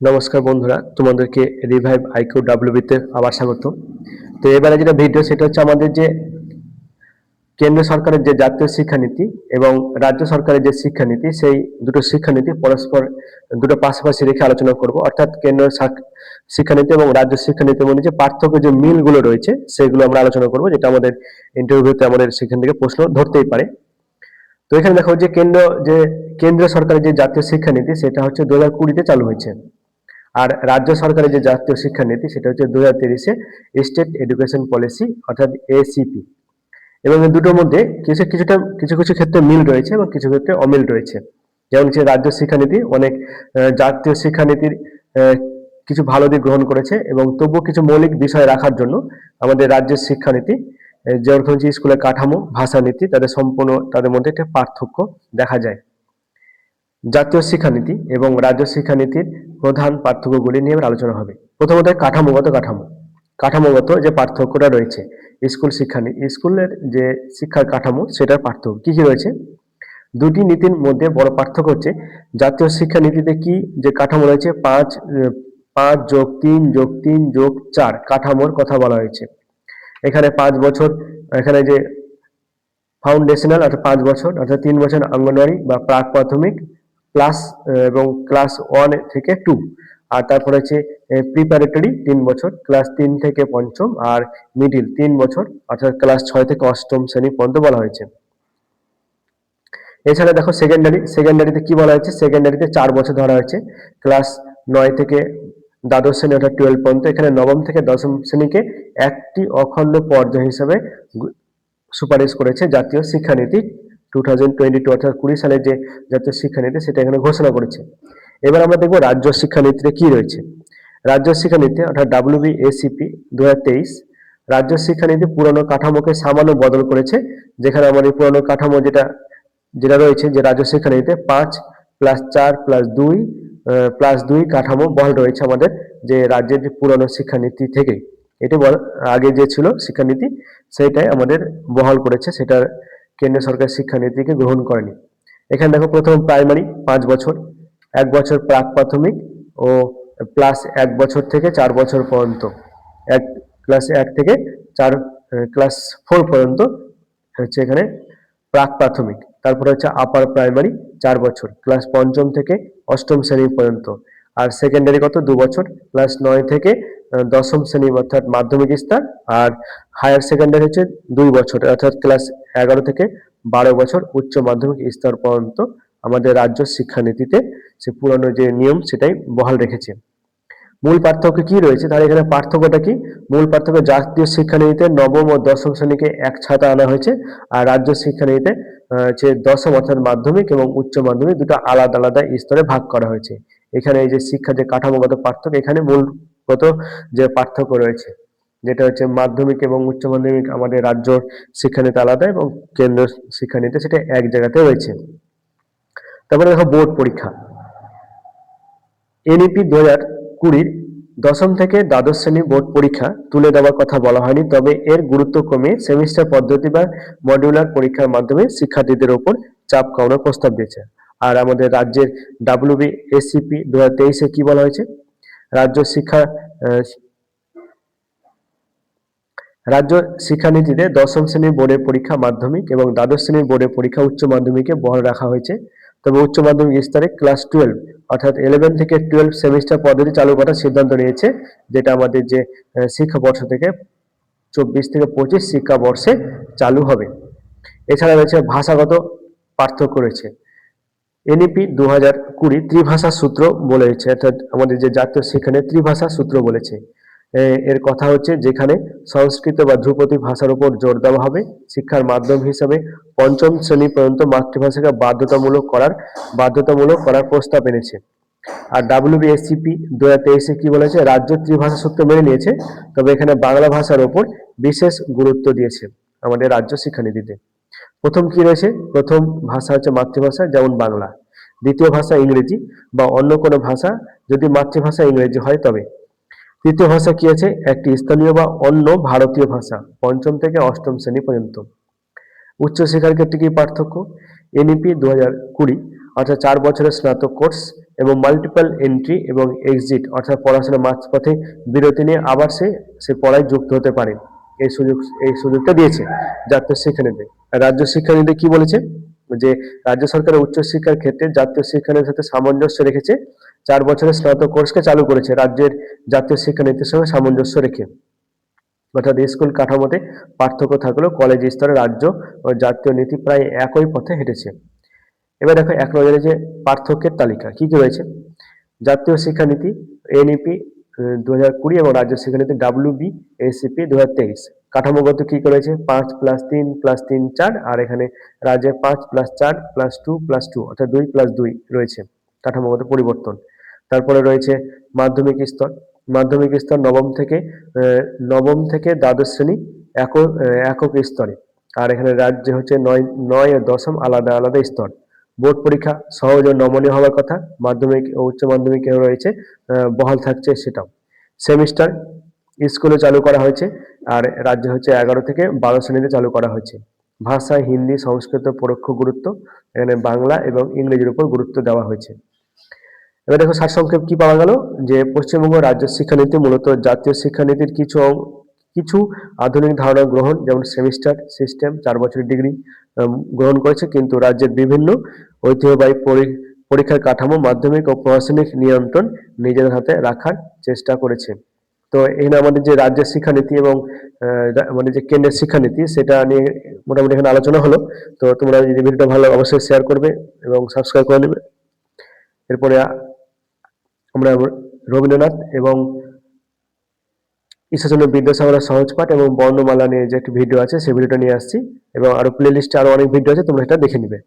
নমস্কার বন্ধুরা, তোমাদেরকে রিভাইভ আইকিউ ডাব্লিউবিতে আবার স্বাগত। তো এবারে যেটা ভিডিও সেটা হচ্ছে আমাদের যে কেন্দ্র সরকারের যে জাতীয় শিক্ষানীতি এবং রাজ্য সরকারের যে শিক্ষানীতি, সেই দুটো শিক্ষানীতি পরস্পর দুটো পাশাপাশি রেখে আলোচনা করব। অর্থাৎ কেন্দ্র শিক্ষানীতি এবং রাজ্য শিক্ষানীতির মধ্যে যে পার্থক্য, যে মিলগুলো রয়েছে সেগুলো আমরা আলোচনা করব, যেটা আমাদের ইন্টারভিউতে আমাদের সেখান থেকে প্রশ্ন ধরতেই পারে। তো এখানে দেখো যে কেন্দ্র সরকারের যে জাতীয় শিক্ষানীতি সেটা হচ্ছে 2020-তে চালু হয়েছে। আর রাজ্য সরকারের যে জাতীয় শিক্ষানীতি সেটা হচ্ছে 2023-এ স্টেট এডুকেশন পলিসি অর্থাৎ এসিপি। এবং এই দুটোর মধ্যে কিছু কিছু ক্ষেত্রে মিল রয়েছে এবং কিছু ক্ষেত্রে অমিল রয়েছে। যেমন হচ্ছে রাজ্য শিক্ষানীতি অনেক জাতীয় শিক্ষানীতির কিছু ভালো দিক গ্রহণ করেছে এবং তবুও কিছু মৌলিক বিষয় রাখার জন্য আমাদের রাজ্যের শিক্ষানীতি, যে অর্থনীতি, স্কুলের কাঠামো, ভাষানীতি, তাদের মধ্যে একটা পার্থক্য দেখা যায়। জাতীয় শিক্ষানীতি এবং রাজ্য শিক্ষানীতির প্রধান পার্থক্যগুলি নিয়ে আলোচনা হবে। প্রথমত কাঠামোগত যে পার্থক্যটা রয়েছে স্কুলের যে শিক্ষার কাঠামো, সেটার পার্থক্য কি কি রয়েছে। দুটি নীতির মধ্যে বড় পার্থক্য হচ্ছে জাতীয় শিক্ষানীতিতে কি যে কাঠামো রয়েছে, 5+3+3+4 কাঠামোর কথা বলা হয়েছে। এখানে 5 বছর, এখানে যে ফাউন্ডেশনাল অর্থাৎ 5 বছর, অর্থাৎ 3 বছর অঙ্গনওয়াড়ি বা প্রাক প্রাথমিক ক্লাস এবং ক্লাস 1 থেকে 2, আর তারপরে হচ্ছে প্রিপারেটরি 3 বছর, ক্লাস 3 থেকে পঞ্চম, আর মিডিল 3 বছর অর্থাৎ ক্লাস 6 থেকে অষ্টম শ্রেণী পর্যন্ত বলা হয়েছে। এছাড়া দেখো সেকেন্ডারিতে কি বলা হয়েছে, সেকেন্ডারিতে 4 বছর ধরা হয়েছে, ক্লাস 9 থেকে দ্বাদশ শ্রেণী অর্থাৎ 12 পর্যন্ত। এখানে নবম থেকে দশম শ্রেণীকে একটি অখণ্ড পর্যায় হিসেবে সুপারিশ করেছে জাতীয় শিক্ষানীতি 2022, অর্থাৎ 20 সালের যে জাতীয় শিক্ষানীতি সেটা এখানে ঘোষণা করেছে। এবার আমরা দেখবো রাজ্য শিক্ষানীতিতে কি রয়েছে। রাজ্য শিক্ষানীতি অর্থাৎ WBACP 2023 রাজ্য শিক্ষানীতি পুরনো কাঠামোকে সামান্য বদল করেছে। যেখানে আমাদের পুরনো কাঠামো যেটা রয়েছে, যে রাজ্য শিক্ষানীতিতে 5+4+2+2 কাঠামো বহাল রয়েছে আমাদের যে রাজ্যের যে পুরনো শিক্ষানীতি থেকে। এটি আগে যে ছিল শিক্ষানীতি সেটাই আমাদের বহাল করেছে, সেটা কেন্দ্র সরকার শিক্ষানীতিকে গ্রহণ করেনি। এখানে দেখো প্রথম প্রাইমারি 5 বছর, 1 বছর প্রাক প্রাথমিক ও প্লাস 1 বছর থেকে 4 বছর পর্যন্ত, ক্লাস 1 থেকে 4 ক্লাস 4 পর্যন্ত হচ্ছে এখানে প্রাক প্রাথমিক। তারপরে হচ্ছে আপার প্রাইমারি 4 বছর, ক্লাস পঞ্চম থেকে অষ্টম শ্রেণী পর্যন্ত। আর সেকেন্ডারি 2 বছর, ক্লাস 9 থেকে দশম শ্রেণী অর্থাৎ মাধ্যমিক স্তর। আর হায়ার সেকেন্ডারি হচ্ছে 2 বছর, অর্থাৎ ক্লাস 11 থেকে 12 বছর উচ্চ মাধ্যমিক স্তর পর্যন্ত আমাদের রাজ্য শিক্ষানীতিতে সে পুরনো যে নিয়ম সেটাই বহাল রেখেছে। মূল পার্থক্য কি রয়েছে, তাহলে এখানে পার্থক্যটা কি? মূল পার্থক্য, জাতীয় শিক্ষানীতিতে নবম ও দশম শ্রেণীকে একসাথে আনা হয়েছে, আর রাজ্য শিক্ষানীতিতে যে দশম অর্থাৎ মাধ্যমিক এবং উচ্চ মাধ্যমিক দুটো আলাদা আলাদা স্তরে ভাগ করা হয়েছে। এখানে এই যে শিক্ষা যে কাঠামোগত পার্থক্য, এখানে মূলগত যে পার্থক্য রয়েছে, যেটা হচ্ছে মাধ্যমিক এবং উচ্চ মাধ্যমিক আমাদের রাজ্য শিক্ষানীতি আলাদা এবং কেন্দ্র শিক্ষানীতি সেটা এক জায়গাতে রয়েছে। তারপরে দেখো বোর্ড পরীক্ষা। এনইপি 2020 দশম থেকে দ্বাদশ শ্রেণী বোর্ড পরীক্ষা তুলে দেওয়ার কথা বলা হয়নি, তবে এর গুরুত্ব কমিয়ে সেমিস্টার পদ্ধতি বা মডিউলার পরীক্ষার মাধ্যমে শিক্ষার্থীদের ওপর চাপ কমানোর প্রস্তাব দিয়েছে। আর আমাদের রাজ্যের WBACP 2023-এ কি বলা হয়েছে, রাজ্য শিক্ষানীতিতে দশম শ্রেণীর বোর্ডের পরীক্ষা মাধ্যমিক এবং দ্বাদশ শ্রেণীর বোর্ডের পরীক্ষা উচ্চ মাধ্যমিকে বহাল রাখা হয়েছে। তবে উচ্চ মাধ্যমিক স্তরে ক্লাস 12 অর্থাৎ 11 থেকে 12 সেমিস্টার পদ্ধতি চালু করার সিদ্ধান্ত নিয়েছে, যেটা আমাদের যে শিক্ষাবর্ষ থেকে 24 থেকে 25 শিক্ষাবর্ষে চালু হবে। এছাড়া রয়েছে ভাষাগত পার্থক্য রয়েছে। এনইপি 2020 ত্রিভাষা সূত্র বলেছে, অর্থাৎ আমাদের যে জাতীয় শিক্ষানীতি ত্রিভাষা সূত্র বলেছে। এর কথা হচ্ছে যেখানে সংস্কৃত বা ধ্রুপদী ভাষার উপর জোর দেওয়া হবে। শিক্ষার মাধ্যম হিসাবে পঞ্চম শ্রেণী পর্যন্ত মাতৃভাষাকে বাধ্যতামূলক করার প্রস্তাব এনেছে। আর WBACP 2023-এ কি বলেছে, রাজ্য ত্রিভাষা সূত্র মেনে নিয়েছে, তবে এখানে বাংলা ভাষার উপর বিশেষ গুরুত্ব দিয়েছে আমাদের রাজ্য শিক্ষানীতিতে। প্রথম কি রয়েছে, প্রথম ভাষা হচ্ছে মাতৃভাষা, যেমন বাংলা। দ্বিতীয় ভাষা ইংরেজি বা অন্য কোনো ভাষা, যদি মাতৃভাষা ইংরেজি হয় তবে। তৃতীয় ভাষা কি আছে, একটি স্থানীয় বা অন্য ভারতীয় ভাষা, পঞ্চম থেকে অষ্টম শ্রেণী পর্যন্ত। উচ্চশিক্ষার ক্ষেত্রে কি পার্থক্য, এনইপি 2020 অর্থাৎ 4 বছরের স্নাতক কোর্স এবং মাল্টিপল এন্ট্রি এবং এক্সিট, অর্থাৎ পড়াশোনার মাঝপথে বিরতি নিয়ে আবার সে পড়ায় যুক্ত হতে পারে। এই সুযোগ এই সুযোগটা দিয়েছে জাতীয় শিক্ষানীতি। রাজ্য শিক্ষানীতি কি বলেছে, যে রাজ্য সরকারের উচ্চশিক্ষার ক্ষেত্রে জাতীয় শিক্ষানীতির সাথে সামঞ্জস্য রেখেছে, 4 বছরের স্নাতক কোর্সকে চালু করেছে রাজ্যের জাতীয় শিক্ষানীতির সঙ্গে সামঞ্জস্য রেখে। অর্থাৎ স্কুল কাঠামোতে পার্থক্য থাকলেও কলেজ স্তরে রাজ্য ও জাতীয় নীতি প্রায় একই পথে হেঁটেছে। এবার দেখো 1 নজরে যে পার্থক্যের তালিকা কি কি রয়েছে। জাতীয় শিক্ষানীতি এনইপি 2020 এবং রাজ্য শিক্ষানীতি ডাব্লিউবি এসিপি 2023 কাঠামোগত কি করেছে, 5+3+3+4, আর এখানে রাজ্যে 5+4+2+2 অর্থাৎ 2+2 রয়েছে কাঠামোগত পরিবর্তন। তারপরে রয়েছে মাধ্যমিক স্তর। মাধ্যমিক স্তর নবম থেকে দ্বাদশ শ্রেণী একক স্তরে, আর এখানে রাজ্যে হচ্ছে 9 ও 10ম আলাদা আলাদা স্তর। বোর্ড পরীক্ষা সহজ ও নমনীয় হওয়ার কথা, মাধ্যমিক ও উচ্চ মাধ্যমিকেও রয়েছে, বহাল থাকছে সেটাও। সেমিস্টার স্কুলে চালু করা হয়েছে, আর রাজ্যে হচ্ছে 11 থেকে 12 শ্রেণীতে চালু করা হয়েছে। ভাষায় হিন্দি সংস্কৃত পরোক্ষ গুরুত্ব, এখানে বাংলা এবং ইংরেজির উপর গুরুত্ব দেওয়া হয়েছে। এবার দেখো সারসংক্ষেপ কি পাওয়া গেল, যে পশ্চিমবঙ্গ রাজ্য শিক্ষানীতি মূলত জাতীয় শিক্ষানীতির কিছু আধুনিক ধারণা গ্রহণ, যেমন সেমিস্টার সিস্টেম, 4 বছরের ডিগ্রি গ্রহণ করেছে, কিন্তু রাজ্যের বিভিন্ন ঐতিহ্যবাহী পরীক্ষার কাঠামো, মাধ্যমিক ও প্রশাসনিক নিয়ন্ত্রণ নিজেদের হাতে রাখার চেষ্টা করেছে। তো এখানে আমাদের যে রাজ্যের শিক্ষানীতি এবং আমাদের যে কেন্দ্রের শিক্ষানীতি সেটা নিয়ে মোটামুটি এখানে আলোচনা হলো। তো তোমরা যদি ভিডিওটা ভালো অবশ্যই শেয়ার করবে এবং সাবস্ক্রাইব করে নেবে। এরপরে আমরা রবীন্দ্রনাথ এবং ঈশ্বরচন্দ্র বিদ্যাসাগরের সহজ পাঠ এবং বর্ণমালা নিয়ে যে একটি ভিডিও আছে সেই ভিডিওটা নিয়ে আসছি, এবং আরো প্লে লিস্টে আরো অনেক ভিডিও আছে, তোমরা এটা দেখে নিবে।